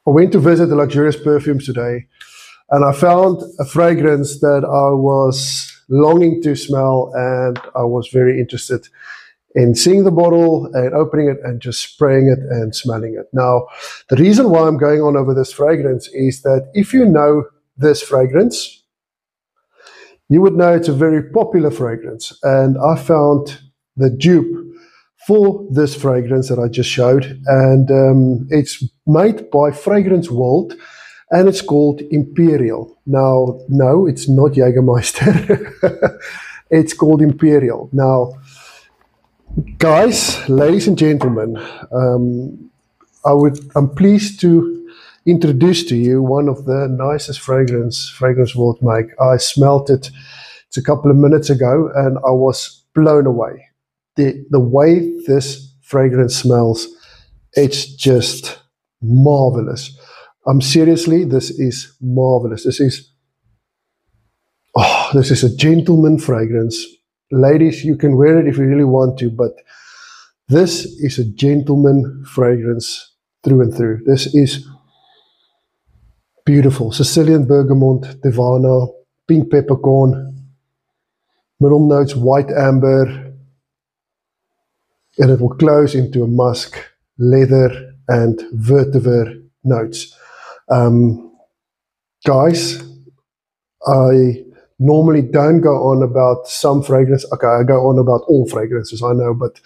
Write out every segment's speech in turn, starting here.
I went to visit the Luxurious Perfumes today, and I found a fragrance that I was longing to smell, and I was very interested in seeing the bottle and opening it and just spraying it and smelling it. Now, the reason why I'm going on over this fragrance is that if you know this fragrance, you would know it's a very popular fragrance. And I found the dupe for this fragrance that I just showed, and it's made by Fragrance World, and it's called Imperial. Now, no, it's not Jägermeister. It's called Imperial. Now, guys, ladies and gentlemen, I'm pleased to introduce to you one of the nicest Fragrance World make. I smelled it a couple of minutes ago, and I was blown away. The way this fragrance smells, it's just marvelous. Seriously, this is marvelous. This is a gentleman fragrance. Ladies, you can wear it if you really want to, but this is a gentleman fragrance through and through. This is beautiful. Sicilian bergamot, Divana, pink peppercorn, middle notes, white amber, and it will close into a musk, leather, and vetiver notes. Guys, I normally don't go on about some fragrance. Okay, I go on about all fragrances, I know, but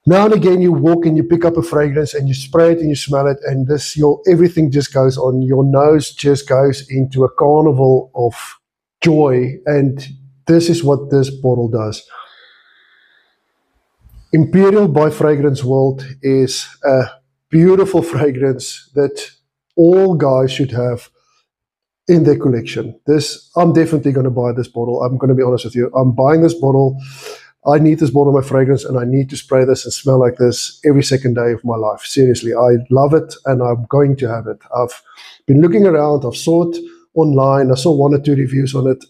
now and again you walk and you pick up a fragrance and you spray it and you smell it, and everything just goes on. Your nose just goes into a carnival of joy, and this is what this bottle does. Imperial by Fragrance World is a beautiful fragrance that all guys should have in their collection. I'm definitely going to buy this bottle. I'm going to be honest with you. I'm buying this bottle. I need this bottle of my fragrance, and I need to spray this and smell like this every second day of my life. Seriously, I love it, and I'm going to have it. I've been looking around. I've saw it online. I saw 1 or 2 reviews on it.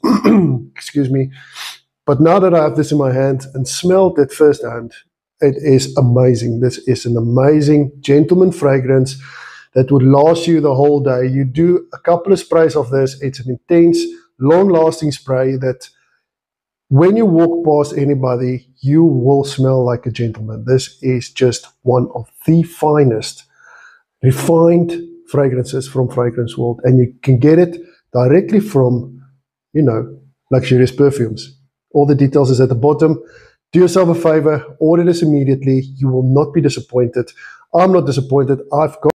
Excuse me. But now that I have this in my hand and smelled it firsthand, it is amazing. This is an amazing gentleman fragrance that would last you the whole day. You do a couple of sprays of this. It's an intense, long-lasting spray that when you walk past anybody, you will smell like a gentleman. This is just one of the finest, refined fragrances from Fragrance World, and you can get it directly from, Luxurious Perfumes. All the details is at the bottom. Do yourself a favor, order this immediately. You will not be disappointed. I'm not disappointed. I've got